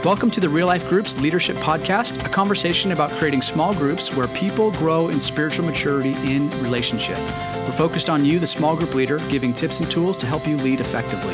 Welcome to the Real Life Groups Leadership Podcast, a conversation about creating small groups where people grow in spiritual maturity in relationship. We're focused on you, the small group leader, giving tips and tools to help you lead effectively.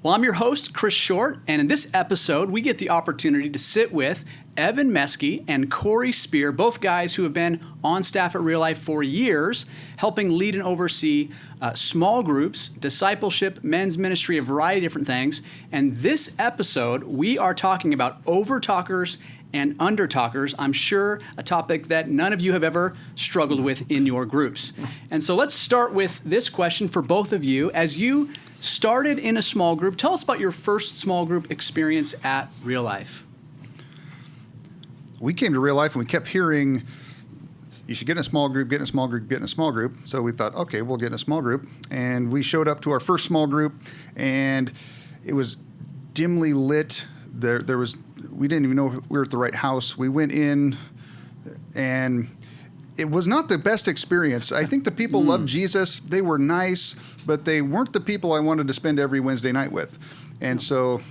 Well, I'm your host, Chris Short, and in this episode, we get the opportunity to sit with Evan Meske and Cory Speer, both guys who have been on staff at Real Life for years, helping lead and oversee small groups, discipleship, men's ministry, a variety of different things. And this episode, we are talking about over-talkers and under-talkers. I'm sure a topic that none of you have ever struggled with in your groups. And so let's start with this question for both of you. As you started in a small group, tell us about your first small group experience at Real Life. We came to Real Life and we kept hearing, you should get in a small group, get in a small group, get in a small group. So we thought, okay, we'll get in a small group. And we showed up to our first small group and it was dimly lit. We didn't even know if we were at the right house. We went in and it was not the best experience. I think the people loved Jesus. They were nice, but they weren't the people I wanted to spend every Wednesday night with. And so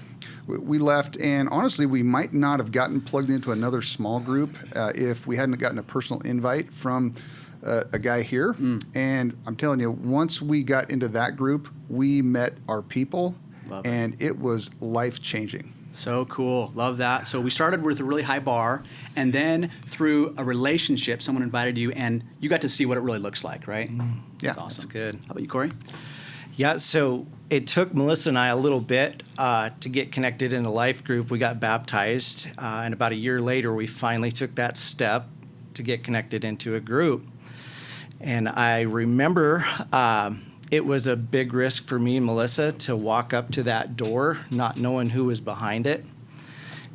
we left, and honestly, we might not have gotten plugged into another small group if we hadn't gotten a personal invite from a guy here. And I'm telling you, once we got into that group, we met our people, and it was life-changing. So cool. Love that. So we started with a really high bar, and then through a relationship, someone invited you, and you got to see what it really looks like, right? Yeah. That's awesome. That's good. How about you, Cory? Yeah, so it took Melissa and I a little bit to get connected in a life group. We got baptized, and about a year later, we finally took that step to get connected into a group. And I remember it was a big risk for me and Melissa to walk up to that door, not knowing who was behind it.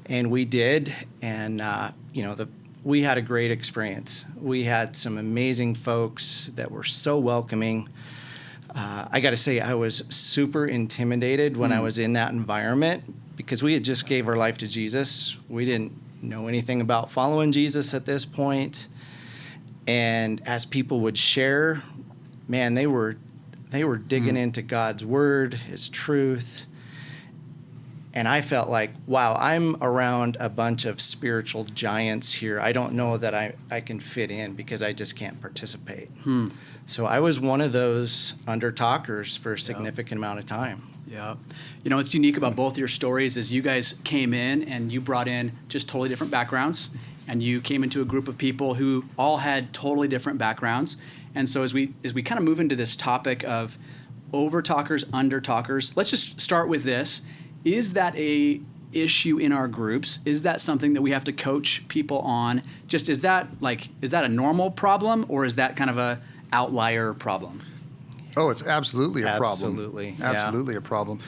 And we did, and we had a great experience. We had some amazing folks that were so welcoming. I got to say, I was super intimidated when I was in that environment because we had just gave our life to Jesus. We didn't know anything about following Jesus at this point. And as people would share, man, they were digging into God's word, his truth. And I felt like, wow, I'm around a bunch of spiritual giants here. I don't know that I can fit in because I just can't participate. So I was one of those under-talkers for a significant amount of time. Yeah. You know, what's unique about both your stories is you guys came in and you brought in just totally different backgrounds, and you came into a group of people who all had totally different backgrounds. And so as we kind of move into this topic of over-talkers, under-talkers, let's just start with this. Is that a issue in our groups? Is that something that we have to coach people on? Just is that a normal problem, or is that kind of a outlier problem? Oh, it's absolutely a problem. Absolutely. Absolutely a problem.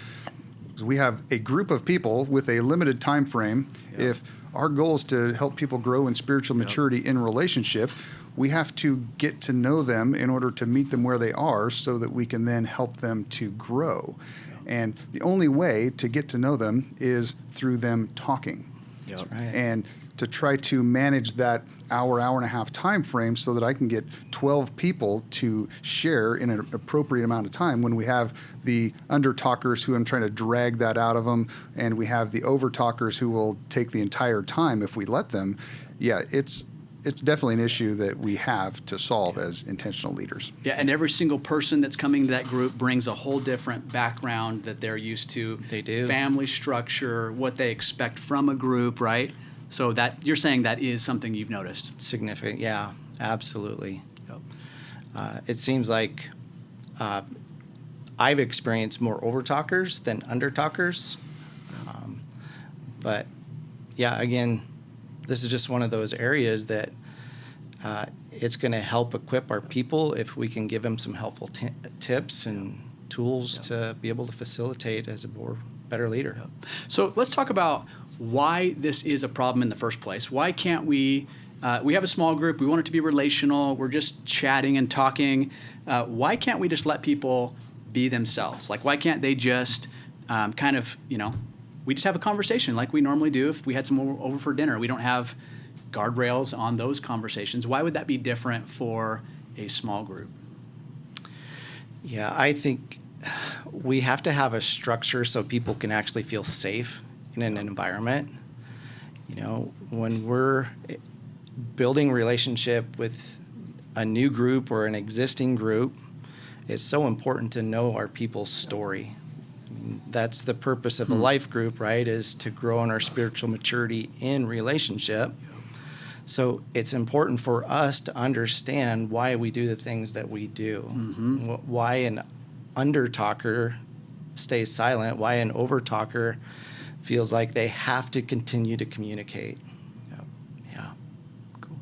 We have a group of people with a limited time frame. Yeah. If our goal is to help people grow in spiritual maturity in relationship, we have to get to know them in order to meet them where they are so that we can then help them to grow. And the only way to get to know them is through them talking. That's right. And to try to manage that hour and a half time frame so that I can get 12 people to share in an appropriate amount of time when we have the under-talkers who I'm trying to drag that out of them, and we have the over-talkers who will take the entire time if we let them. Yeah, it's definitely an issue that we have to solve as intentional leaders. Yeah, and every single person that's coming to that group brings a whole different background that they're used to. They do. Family structure, what they expect from a group, right? So that you're saying that is something you've noticed. Significant, yeah, absolutely. Yep. It seems like I've experienced more over-talkers than under-talkers. But yeah, again, this is just one of those areas that it's going to help equip our people if we can give them some helpful tips and tools to be able to facilitate as a better leader. Yep. So let's talk about why this is a problem in the first place. Why can't we have a small group, we want it to be relational, we're just chatting and talking. Why can't we just let people be themselves? Like, why can't they just we just have a conversation like we normally do if we had someone over for dinner? We don't have guardrails on those conversations. Why would that be different for a small group? Yeah, I think we have to have a structure so people can actually feel safe in an environment. When we're building relationship with a new group or an existing group, it's so important to know our people's story. That's the purpose of a life group, right? Is to grow in our spiritual maturity in relationship. So it's important for us to understand why we do the things that we do. Why an under-talker stays silent, why an over-talker feels like they have to continue to communicate. Yeah. Cool.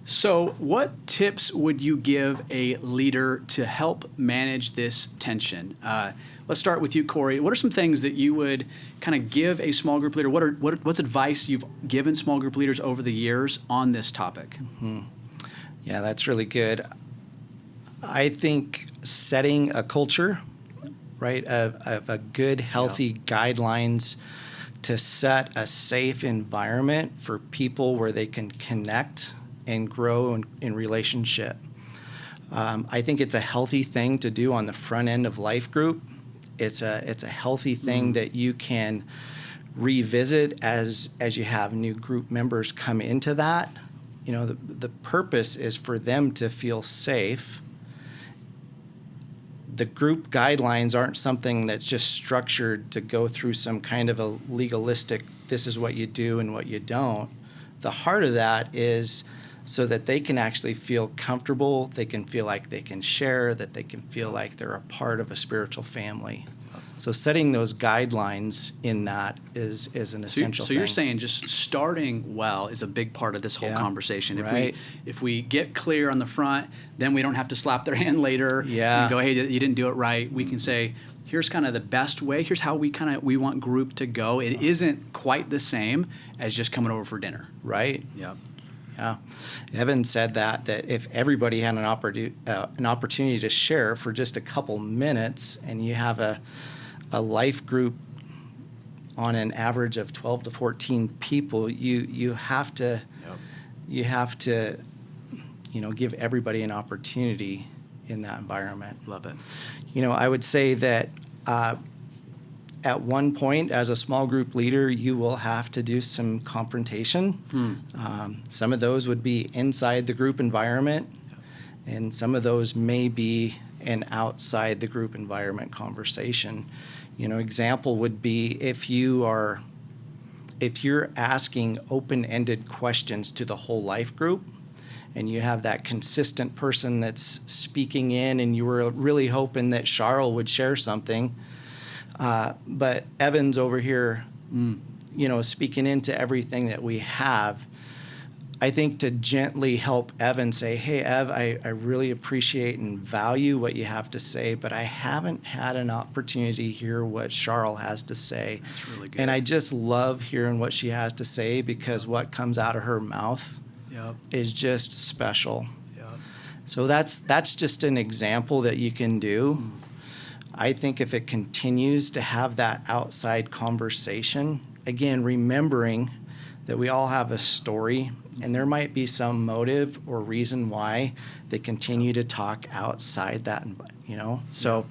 So what tips would you give a leader to help manage this tension? Let's start with you, Cory. What are some things that you would kind of give a small group leader? What's advice you've given small group leaders over the years on this topic? Yeah, that's really good. I think setting a culture, right, of a good, healthy guidelines to set a safe environment for people where they can connect and grow in relationship. I think it's a healthy thing to do on the front end of life group. It's a healthy thing that you can revisit as you have new group members come into that. The purpose is for them to feel safe. The group guidelines aren't something that's just structured to go through some kind of a legalistic, this is what you do and what you don't. The heart of that is so that they can actually feel comfortable, they can feel like they can share, that they can feel like they're a part of a spiritual family. So setting those guidelines in that is an essential thing. So you're saying just starting well is a big part of this whole conversation. Right. If we get clear on the front, then we don't have to slap their hand later and go, hey, you didn't do it right. We can say, here's kind of the best way. Here's how we want group to go. It isn't quite the same as just coming over for dinner. Right. Yep. Yeah. Evan said that if everybody had an opportunity to share for just a couple minutes, and you have a life group on an average of 12 to 14 people, you have to give everybody an opportunity in that environment. Love it. I would say that at one point, as a small group leader, you will have to do some confrontation. Some of those would be inside the group environment, and some of those may be an outside the group environment conversation. Example would be if you're asking open-ended questions to the whole life group, and you have that consistent person that's speaking in, and you were really hoping that Charles would share something. But Evan's over here, speaking into everything that we have. I think to gently help Evan say, hey, Ev, I really appreciate and value what you have to say, but I haven't had an opportunity to hear what Charles has to say. That's really good. And I just love hearing what she has to say, because what comes out of her mouth is just special. So that's just an example that you can do. I think if it continues to have that outside conversation, again, remembering that we all have a story, and there might be some motive or reason why they continue to talk outside that, So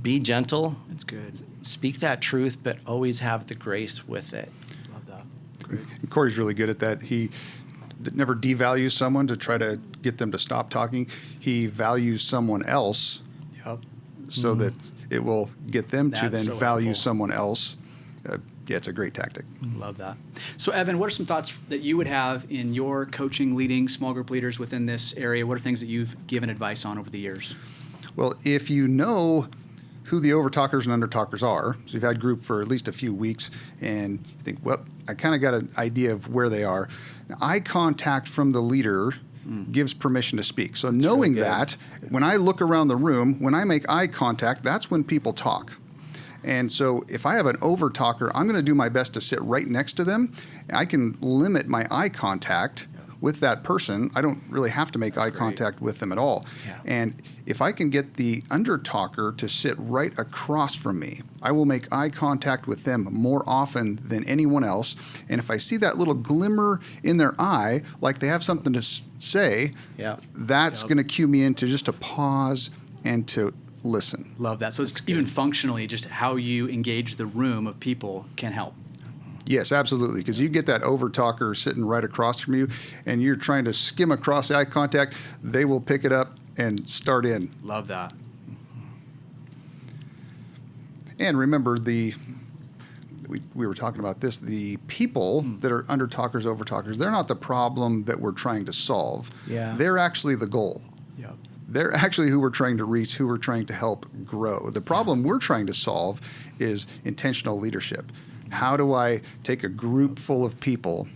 be gentle. That's good. Speak that truth, but always have the grace with it. Love that. Great. Cory's really good at that. He never devalues someone to try to get them to stop talking. He values someone else so that it will get them to then so value helpful. someone else. It's a great tactic. Love that. So, Evan, what are some thoughts that you would have in your coaching, leading small group leaders within this area? What are things that you've given advice on over the years? Well, if you know who the overtalkers and undertalkers are, so you've had group for at least a few weeks, and you think, well, I kind of got an idea of where they are. Now, eye contact from the leader gives permission to speak. So knowing that, when I look around the room, when I make eye contact, that's when people talk. And so if I have an overtalker, I'm going to do my best to sit right next to them. I can limit my eye contact with that person. I don't really have to make eye great. contact with them at all. Yeah. And if I can get the under-talker to sit right across from me, I will make eye contact with them more often than anyone else. And if I see that little glimmer in their eye, like they have something to say, Yeah. that's going to cue me into just to pause and to listen. Love that. So it's even functionally just how you engage the room of people can help. Yes, absolutely. Because you get that over talker sitting right across from you, and you're trying to skim across eye contact, they will pick it up and start in. Love that. And remember, we were talking about this, the people that are under talkers, over talkers, they're not the problem that we're trying to solve. Yeah. They're actually the goal. Yep. They're actually who we're trying to reach, who we're trying to help grow. The problem we're trying to solve is intentional leadership. How do I take a group full of people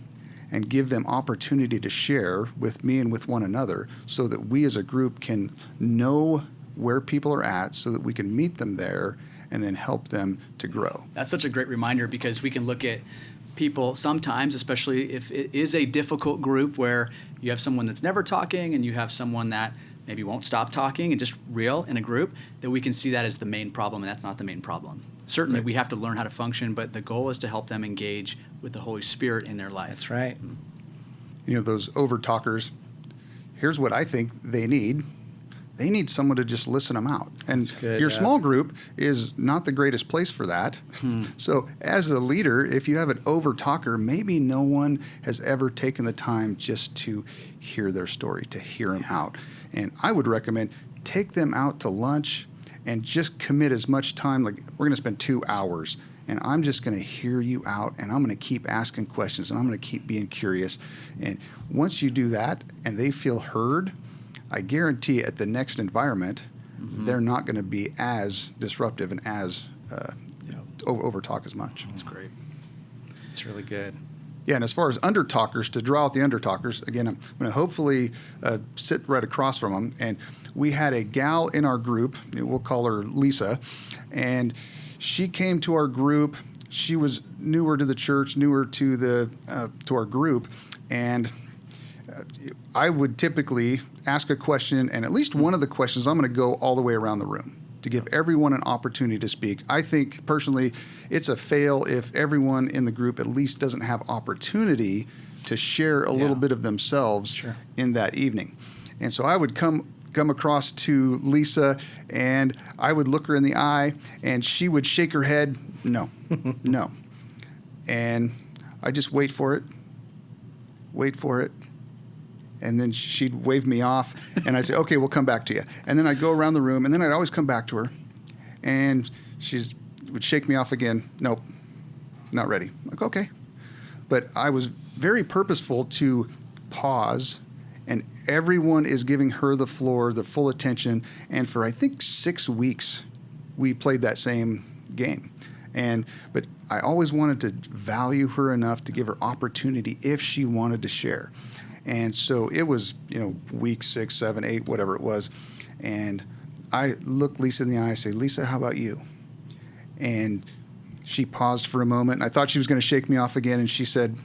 and give them opportunity to share with me and with one another so that we as a group can know where people are at so that we can meet them there and then help them to grow. That's such a great reminder because we can look at people sometimes, especially if it is a difficult group where you have someone that's never talking and you have someone that maybe won't stop talking and just real in a group, that we can see that as the main problem, and that's not the main problem. Certainly, we have to learn how to function, but the goal is to help them engage with the Holy Spirit in their life. That's right. You know, those over talkers, here's what I think they need. They need someone to just listen them out. And That's good, your yeah. small group is not the greatest place for that. So as a leader, if you have an over talker, maybe no one has ever taken the time just to hear their story, to hear them out. And I would recommend take them out to lunch and just commit as much time. Like, we're going to spend 2 hours, and I'm just going to hear you out, and I'm going to keep asking questions, and I'm going to keep being curious. And once you do that and they feel heard, I guarantee at the next environment, they're not going to be as disruptive and as over talk as much. That's great. It's really good. Yeah, and as far as under talkers, to draw out the under talkers, again, I'm going to hopefully sit right across from them. And we had a gal in our group, we'll call her Lisa, and she came to our group. She was newer to the church, newer to our group, and I would typically ask a question, and at least one of the questions, I'm going to go all the way around the room to give everyone an opportunity to speak. I think, personally, it's a fail if everyone in the group at least doesn't have opportunity to share a little bit of themselves in that evening. And so I would come across to Lisa, and I would look her in the eye, and she would shake her head, no, no. And I just wait for it, and then she'd wave me off, and I'd say, okay, we'll come back to you. And then I'd go around the room, and then I'd always come back to her, and she would shake me off again. Nope, not ready. I'm like, okay. But I was very purposeful to pause, and everyone is giving her the floor, the full attention. And for, I think, 6 weeks, we played that same game. But I always wanted to value her enough to give her opportunity if she wanted to share. And so it was, week 6, 7, 8, whatever it was. And I looked Lisa in the eye, I say, Lisa, how about you? And she paused for a moment, and I thought she was going to shake me off again. And she said,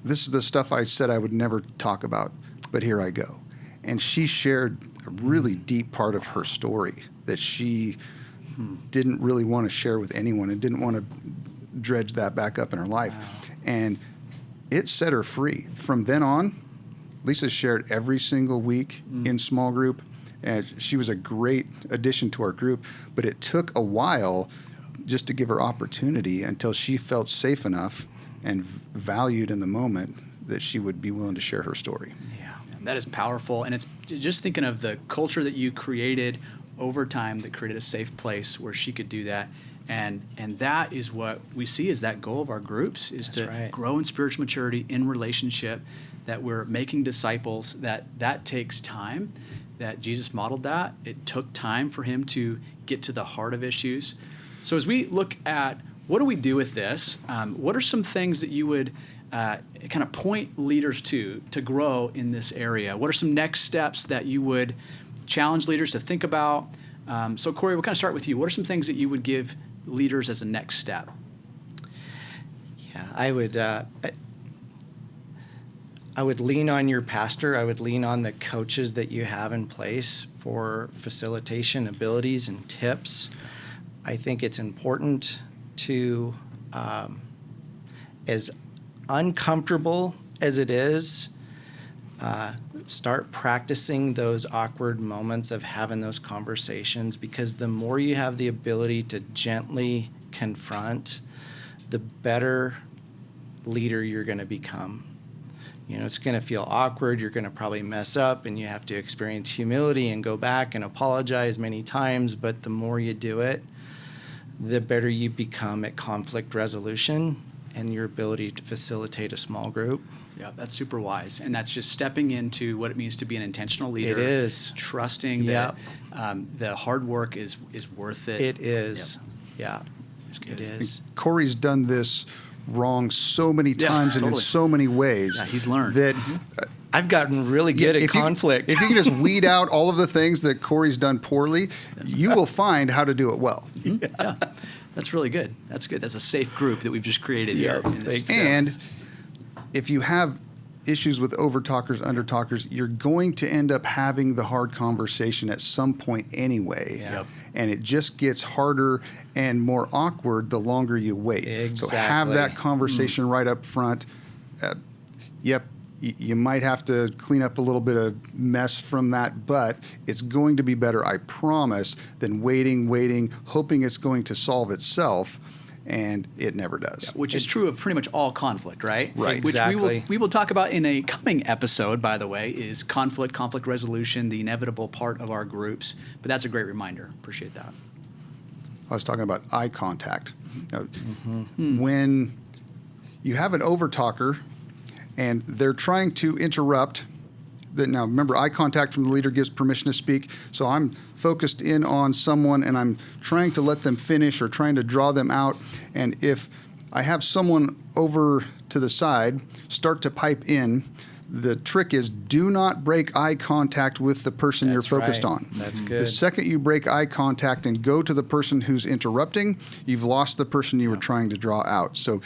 this is the stuff I said I would never talk about, but here I go. And she shared a really deep part of her story that she didn't really want to share with anyone and didn't want to dredge that back up in her life. Wow. And it set her free. From then on, Lisa shared every single week in small group, and she was a great addition to our group, but it took a while just to give her opportunity until she felt safe enough and valued in the moment that she would be willing to share her story. Yeah, that is powerful. And it's just thinking of the culture that you created over time that created a safe place where she could do that. And that is what we see as that goal of our groups, is to grow in spiritual maturity, in relationship, that we're making disciples, that takes time, that Jesus modeled that. It took time for him to get to the heart of issues. So as we look at what do we do with this, what are some things that you would kind of point leaders to grow in this area? What are some next steps that you would challenge leaders to think about? So Cory, we'll kind of start with you. What are some things that you would give leaders as a next step? Yeah, I I would lean on your pastor. I would lean on the coaches that you have in place for facilitation abilities and tips. I think it's important to, as uncomfortable as it is, start practicing those awkward moments of having those conversations, because the more you have the ability to gently confront, the better leader you're going to become. It's going to feel awkward. You're going to probably mess up, and you have to experience humility and go back and apologize many times. But the more you do it, the better you become at conflict resolution and your ability to facilitate a small group. Yeah, that's super wise. And that's just stepping into what it means to be an intentional leader. It is. Trusting that the hard work is worth it. It is. Yep. Yeah, it is. Cory's done this wrong so many times and in so many ways. Yeah, he's learned. That I've gotten really good at conflict. If you can just weed out all of the things that Cory's done poorly, you will find how to do it well. Yeah. That's really good. That's good. That's a safe group that we've just created here. And if you have issues with over-talkers, under-talkers, you're going to end up having the hard conversation at some point anyway. Yep. And it just gets harder and more awkward the longer you wait. Exactly. So have that conversation right up front. You might have to clean up a little bit of mess from that, but it's going to be better, I promise, than waiting, hoping it's going to solve itself. And it never does. Yeah, which is true of pretty much all conflict, right? Right. Which Exactly. we will talk about in a coming episode, by the way, is conflict resolution, the inevitable part of our groups. But that's a great reminder. Appreciate that. I was talking about eye contact. Now, when you have an over-talker and they're trying to interrupt, now remember, eye contact from the leader gives permission to speak. So I'm focused in on someone and I'm trying to let them finish or trying to draw them out. And if I have someone over to the side start to pipe in, the trick is do not break eye contact with the person you're focused on. That's good. The second you break eye contact and go to the person who's interrupting, you've lost the person you were trying to draw out. So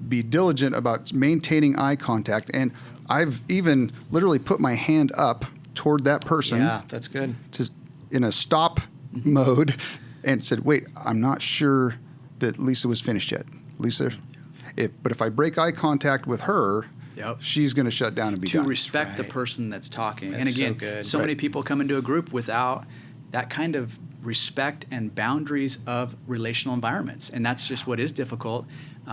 be diligent about maintaining eye contact. And I've even literally put my hand up toward that person. Yeah, that's good. In a stop mode and said, wait, I'm not sure that Lisa was finished yet. Lisa, but if I break eye contact with her, she's going to shut down and be done. To respect the person that's talking. That's and again, so good. so many people come into a group without that kind of respect and boundaries of relational environments. And that's just what is difficult.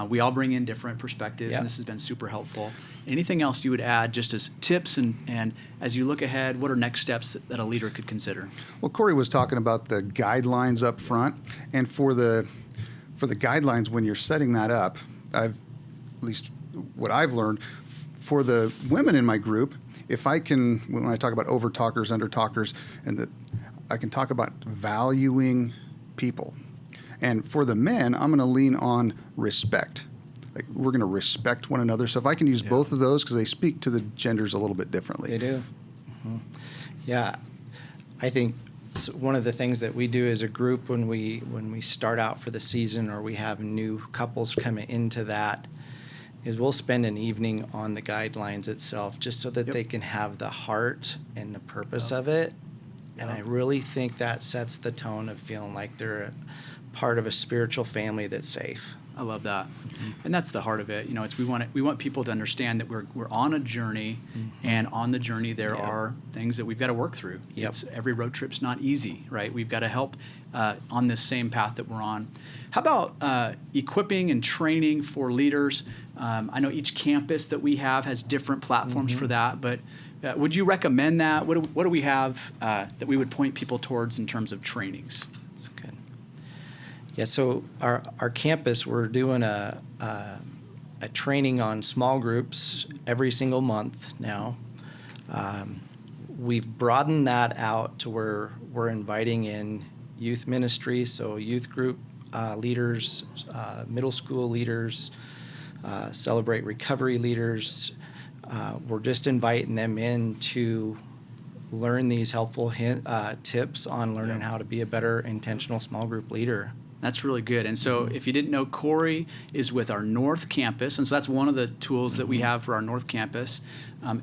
We all bring in different perspectives, and this has been super helpful. Anything else you would add just as tips and as you look ahead, what are next steps that a leader could consider? Well, Cory was talking about the guidelines up front. And for the guidelines, when you're setting that up, at least what I've learned, for the women in my group, if I can, when I talk about over-talkers, under-talkers, I can talk about valuing people. And for the men, I'm going to lean on respect. Like, we're going to respect one another. So if I can use both of those, because they speak to the genders a little bit differently. They do. Yeah. I think one of the things that we do as a group when we start out for the season, or we have new couples coming into that, is we'll spend an evening on the guidelines itself, just so that they can have the heart and the purpose of it. And I really think that sets the tone of feeling like they're a part of a spiritual family that's safe. I love that. And that's the heart of it. It's we want people to understand that we're on a journey, and on the journey there are things that we've got to work through. Every road trip's not easy, right? We've got to help on this same path that we're on. How about equipping and training for leaders? I know each campus that we have has different platforms for that, but would you recommend that? What do we have that we would point people towards in terms of trainings? That's good. Yeah, so our campus, we're doing a training on small groups every single month now. We've broadened that out to where we're inviting in youth ministry, so youth group leaders, middle school leaders, Celebrate Recovery leaders. We're just inviting them in to learn these helpful tips on learning how to be a better intentional small group leader. That's really good. And so if you didn't know, Cory is with our North Campus, and so that's one of the tools that we have for our North Campus.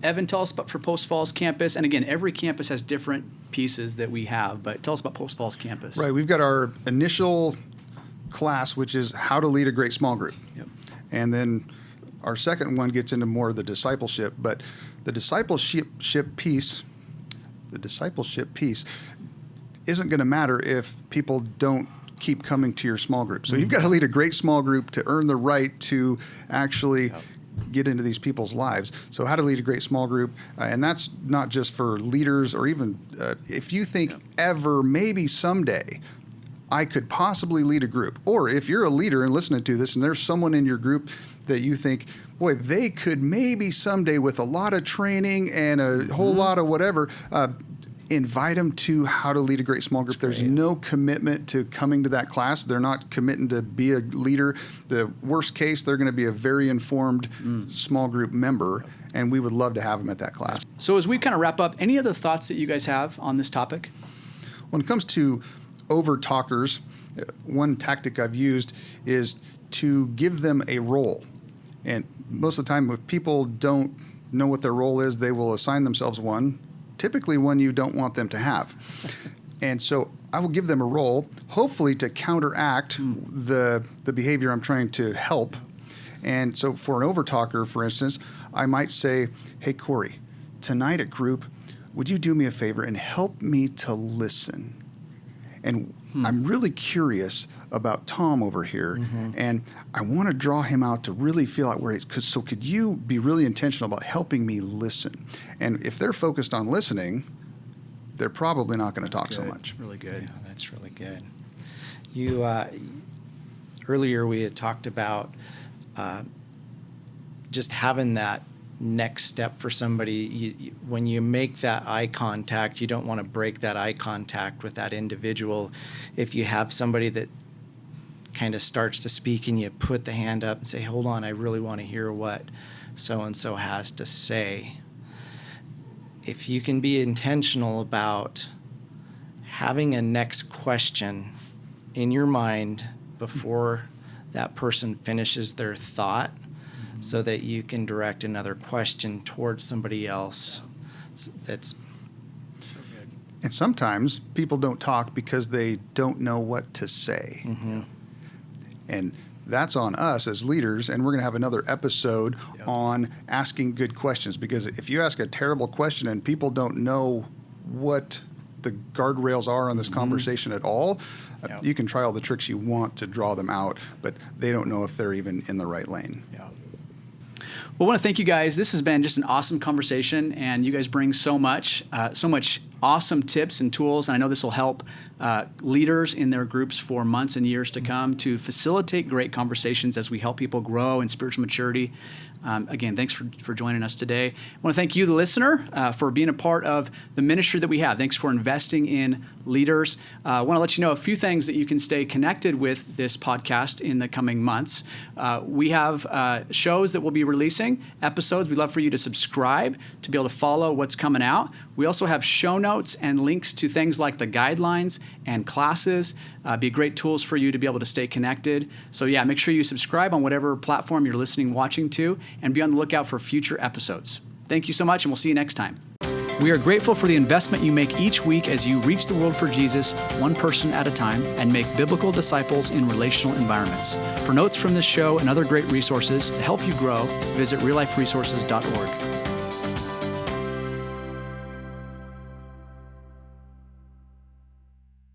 Evan, tell us about for Post Falls Campus. And again, every campus has different pieces that we have, but tell us about Post Falls Campus. Right. We've got our initial class, which is how to lead a great small group. Yep. And then our second one gets into more of the discipleship, but the discipleship piece isn't going to matter if people don't keep coming to your small group. So you've got to lead a great small group to earn the right to actually get into these people's lives. So how to lead a great small group, and that's not just for leaders, or even if you think ever, maybe someday, I could possibly lead a group. Or if you're a leader and listening to this and there's someone in your group that you think, boy, they could maybe someday, with a lot of training and a whole lot of whatever, invite them to how to lead a great small group. There's no commitment to coming to that class. They're not committing to be a leader. The worst case, they're going to be a very informed small group member, and we would love to have them at that class. So as we kind of wrap up, any other thoughts that you guys have on this topic? When it comes to over talkers, one tactic I've used is to give them a role. And most of the time, if people don't know what their role is, they will assign themselves one, typically one you don't want them to have. And so I will give them a role, hopefully to counteract the behavior I'm trying to help. And so for an overtalker, for instance, I might say, hey, Cory, tonight at group, would you do me a favor and help me to listen? And I'm really curious about Tom over here, and I want to draw him out to really feel out where he's. So could you be really intentional about helping me listen? And if they're focused on listening, they're probably not going to talk so much. Really good. Yeah, that's really good. You earlier we had talked about just having that next step for somebody. When you make that eye contact, you don't want to break that eye contact with that individual. If you have somebody that kind of starts to speak and you put the hand up and say, hold on, I really want to hear what so-and-so has to say. If you can be intentional about having a next question in your mind before that person finishes their thought, so that you can direct another question towards somebody else. That's So good. And sometimes people don't talk because they don't know what to say. And that's on us as leaders, and we're going to have another episode on asking good questions, because if you ask a terrible question and people don't know what the guardrails are on this conversation at all, you can try all the tricks you want to draw them out, but they don't know if they're even in the right lane. Well, I want to thank you guys. This has been just an awesome conversation, and you guys bring so much awesome tips and tools. And I know this will help leaders in their groups for months and years to come to facilitate great conversations as we help people grow in spiritual maturity. Again, thanks for joining us today. I want to thank you, the listener, for being a part of the ministry that we have. Thanks for investing in leaders. I want to let you know a few things that you can stay connected with this podcast in the coming months. We have shows that we'll be releasing, episodes. We'd love for you to subscribe to be able to follow what's coming out. We also have show notes and links to things like the guidelines and classes. Be great tools for you to be able to stay connected. So make sure you subscribe on whatever platform you're listening, watching to, and be on the lookout for future episodes. Thank you so much, and we'll see you next time. We are grateful for the investment you make each week as you reach the world for Jesus, one person at a time, and make biblical disciples in relational environments. For notes from this show and other great resources to help you grow, visit realliferesources.org.